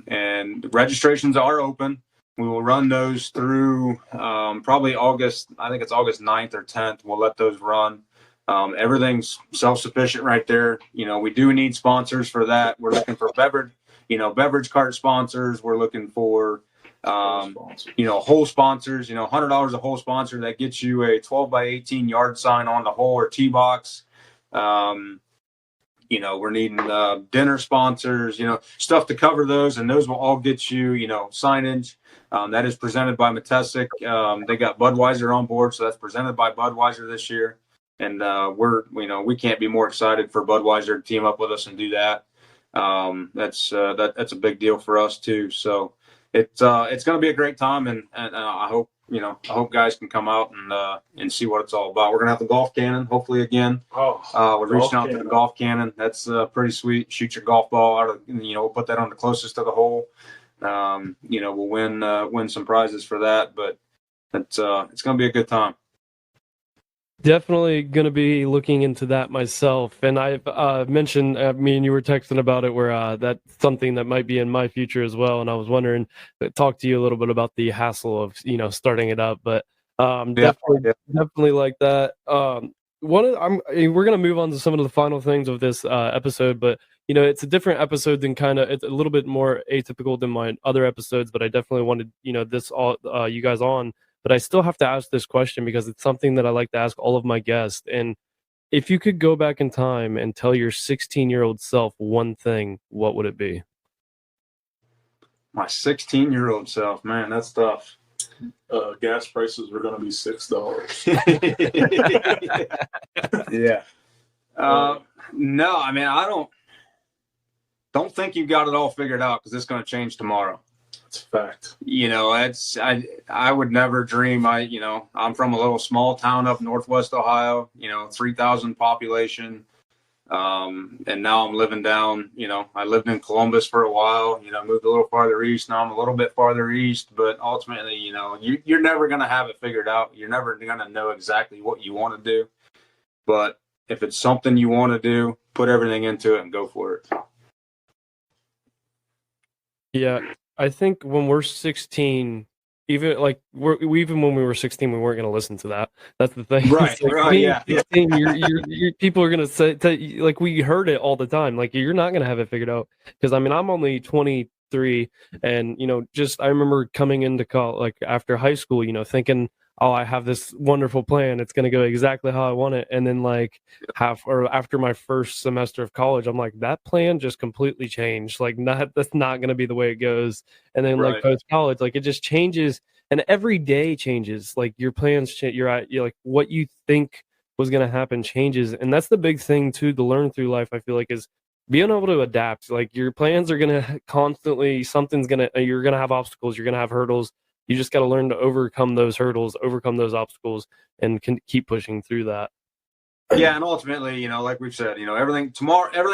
And registrations are open. We will run those through probably August. I think it's August 9th or 10th. We'll let those run. Everything's self-sufficient right there. We do need sponsors for that. We're looking for beverage cart sponsors. We're looking for, hole sponsors, $100 a hole sponsor that gets you a 12 by 18 yard sign on the hole or tee box. We're needing dinner sponsors, stuff to cover those, and those will all get you, signage. That is presented by Matesic. They got Budweiser on board, so that's presented by Budweiser this year. And we can't be more excited for Budweiser to team up with us and do that. That's a big deal for us too. So it's going to be a great time, and I hope guys can come out and see what it's all about. We're going to have the golf cannon, hopefully again. We're reaching out to the golf cannon. That's pretty sweet. Shoot your golf ball out of, we'll put that on the closest to the hole. We'll win some prizes for that, but it's going to be a good time. Definitely going to be looking into that myself. And I've mentioned, me and you were texting about it, where that's something that might be in my future as well. And I was wondering, talk to you a little bit about the hassle of, starting it up. But definitely like that. We're going to move on to some of the final things of this episode, but it's a different episode than it's a little bit more atypical than my other episodes, but I definitely wanted, this all you guys on. But I still have to ask this question because it's something that I like to ask all of my guests. And if you could go back in time and tell your 16-year-old self one thing, what would it be? My 16-year-old self, man, that's tough. Gas prices were going to be $6. Yeah. No, I mean, I don't think you've got it all figured out, because it's going to change tomorrow. It's a fact. I would never dream. I'm from a little small town up northwest Ohio, 3,000 population. And now I'm living down, I lived in Columbus for a while, moved a little farther east. Now I'm a little bit farther east, but ultimately, you're never going to have it figured out. You're never going to know exactly what you want to do. But if it's something you want to do, put everything into it and go for it. Yeah. I think when we're 16, even when we were 16, we weren't going to listen to that. That's the thing. Right. Right. Yeah. 16, you're, people are going to say, we heard it all the time. Like, you're not going to have it figured out. Because I'm only 23, and I remember coming into college, after high school, thinking, oh, I have this wonderful plan. It's going to go exactly how I want it. And then after my first semester of college, I'm like, that plan just completely changed. That's not going to be the way it goes. And then post college, it just changes, and every day changes. Your plans change. You're what you think was going to happen changes. And that's the big thing too, to learn through life, I feel like, is being able to adapt. Your plans are going to constantly, you're going to have obstacles. You're going to have hurdles. You just got to learn to overcome those hurdles, overcome those obstacles, and keep pushing through that. Yeah, and ultimately, like we've said, everything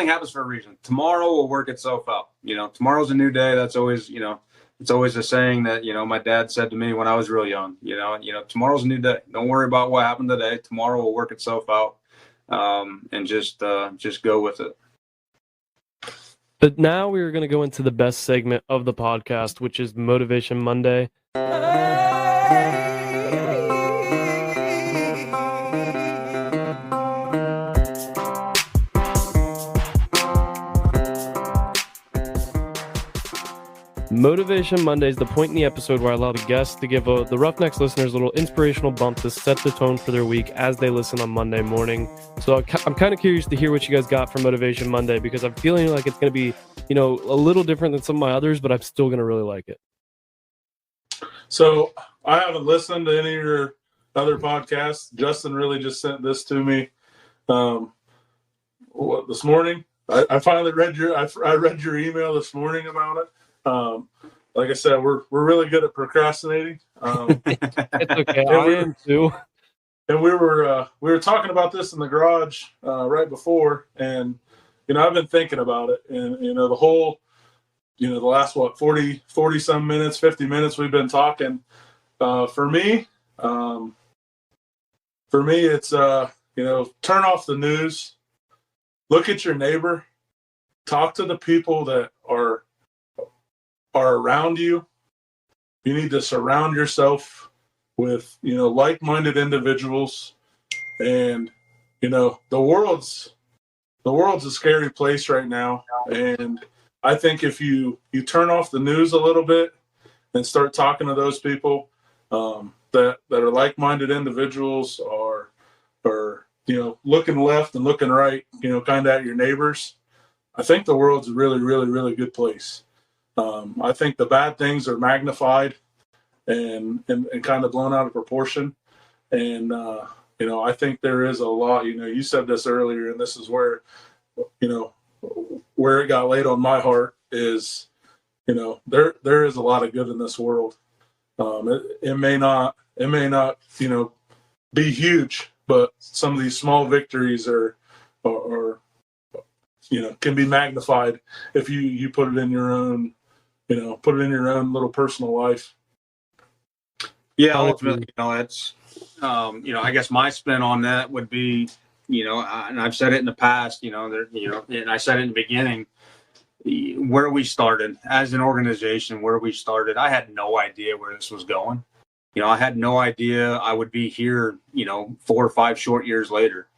happens for a reason. Tomorrow will work itself out. Tomorrow's a new day. That's always, it's always a saying that, my dad said to me when I was real young. Tomorrow's a new day. Don't worry about what happened today. Tomorrow will work itself out, and just go with it. But now we're going to go into the best segment of the podcast, which is Motivation Monday. Motivation Monday is the point in the episode where I allow the guests to give the Roughnecks listeners a little inspirational bump to set the tone for their week as they listen on Monday morning. So I'm kind of curious to hear what you guys got for Motivation Monday, because I'm feeling like it's going to be, a little different than some of my others, but I'm still going to really like it. So I haven't listened to any of your other podcasts. Justin really just sent this to me this morning. I finally read I read your email this morning about it. Like I said, we're really good at procrastinating. It's okay. I am too. And we were talking about this in the garage right before, and I've been thinking about it, and the whole the last 40 some minutes, 50 minutes we've been talking. For me it's turn off the news, look at your neighbor, talk to the people that are around you. You need to surround yourself with like-minded individuals, and the world's a scary place right now, and I think if you turn off the news a little bit and start talking to those people that are like-minded individuals, or looking left and looking right, kind of at your neighbors, I think the world's a really, really, really good place. I think the bad things are magnified and kind of blown out of proportion. And, I think there is a lot, you said this earlier, and this is where, where it got laid on my heart is, there is a lot of good in this world. It may not, be huge, but some of these small victories are can be magnified if you put it in your own, little personal life. Yeah, ultimately, it's, I guess my spin on that would be, and I've said it in the past, and I said it in the beginning, where we started as an organization, I had no idea where this was going. I had no idea I would be here, 4 or 5 short years later.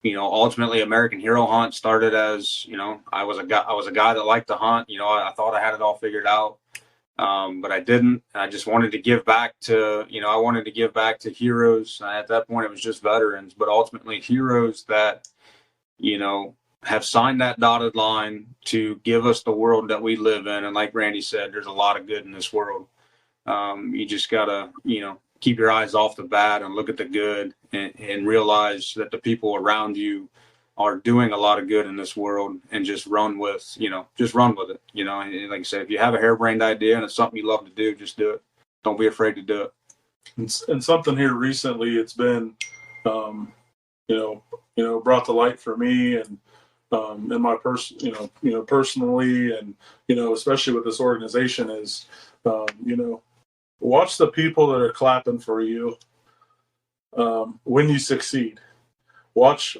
Ultimately American Hero Hunt started as, I was a guy that liked to hunt. I thought I had it all figured out. But I didn't. I just wanted to give back to, heroes. At that point, it was just veterans, but ultimately heroes that, have signed that dotted line to give us the world that we live in. And like Randy said, there's a lot of good in this world. You just gotta, keep your eyes off the bad and look at the good, and realize that the people around you are doing a lot of good in this world, and just run with it. And like I said, if you have a harebrained idea and it's something you love to do, just do it. Don't be afraid to do it. And something here recently, it's been, brought to light for me, and in my personally, and, especially with this organization is, watch the people that are clapping for you when you succeed. Watch,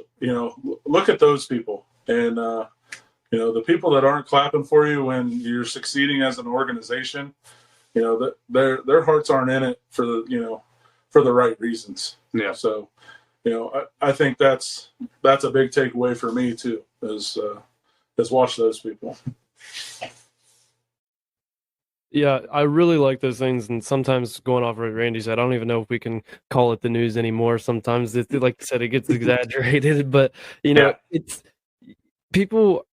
look at those people, and, the people that aren't clapping for you when you're succeeding as an organization, that their hearts aren't in it for the, for the right reasons. Yeah. So, I think that's a big takeaway for me too, is watch those people. Yeah, I really like those things, and sometimes going off what Randy said, I don't even know if we can call it the news anymore. Sometimes, like I said, it gets exaggerated, but it's people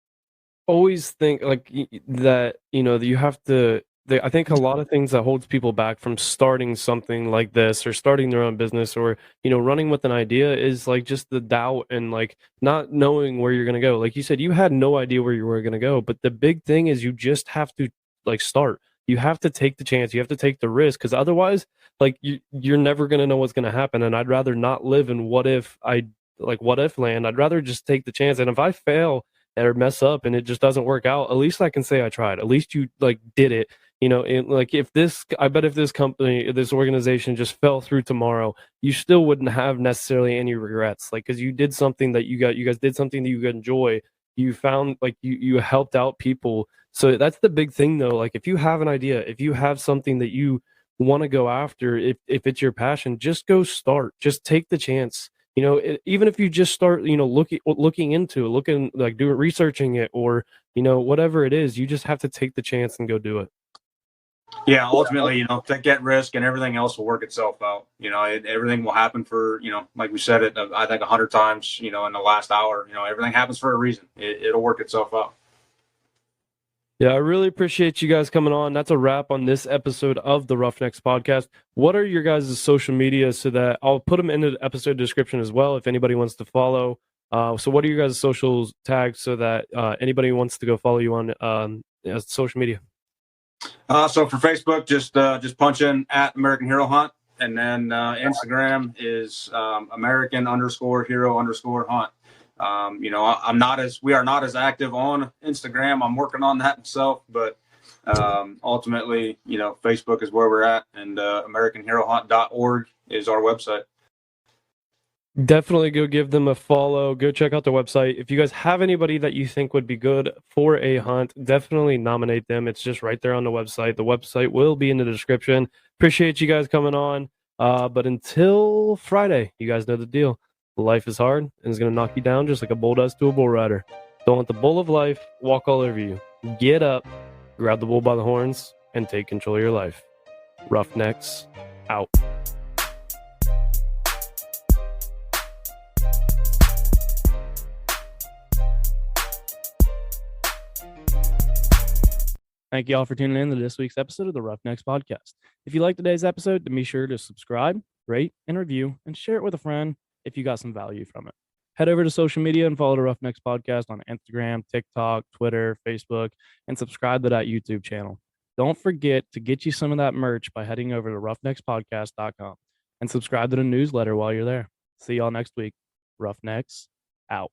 always think like that. That you have to. I think a lot of things that holds people back from starting something like this, or starting their own business, or running with an idea, is like just the doubt and like not knowing where you're gonna go. Like you said, you had no idea where you were gonna go, but the big thing is you just have to like start. You have to take the chance. You have to take the risk, because otherwise, like you're never gonna know what's gonna happen. And I'd rather not live in what if land. I'd rather just take the chance. And if I fail or mess up and it just doesn't work out, at least I can say I tried. At least you like did it. Like I bet if this company, this organization just fell through tomorrow, you still wouldn't have necessarily any regrets. Like, because you did something that you guys did something that you could enjoy. You found like you helped out people. So that's the big thing though. Like if you have an idea, if you have something that you want to go after, if it's your passion, just go start. Just take the chance. Even if you just start, looking into it, researching it, or whatever it is, you just have to take the chance and go do it. Yeah, ultimately, take that risk and everything else will work itself out. Everything will happen for, like we said it, I think 100 times, in the last hour, everything happens for a reason. It'll work itself out. Yeah, I really appreciate you guys coming on. That's a wrap on this episode of the Roughnecks podcast. What are your guys' social media so that I'll put them in the episode description as well if anybody wants to follow. So what are your guys' socials tags so that anybody who wants to go follow you on social media? So for Facebook, just punch in at American Hero Hunt. And then Instagram is American_hero_hunt. We are not as active on Instagram. I'm working on that myself, but ultimately, Facebook is where we're at, and AmericanHeroHunt.org is our website. Definitely go give them a follow. Go check out their website. If you guys have anybody that you think would be good for a hunt, definitely nominate them. It's just right there on the website. The website will be in the description. Appreciate you guys coming on. But until Friday, you guys know the deal. Life is hard and it's going to knock you down just like a bull does to a bull rider. Don't let the bull of life walk all over you. Get up, grab the bull by the horns, and take control of your life. Roughnecks out. Thank you all for tuning in to this week's episode of the Roughnecks podcast. If you like today's episode, then be sure to subscribe, rate, and review, and share it with a friend if you got some value from it. Head over to social media and follow the Roughnecks podcast on Instagram, TikTok, Twitter, Facebook, and subscribe to that YouTube channel. Don't forget to get you some of that merch by heading over to roughneckspodcast.com and subscribe to the newsletter while you're there. See y'all next week. Roughnecks out.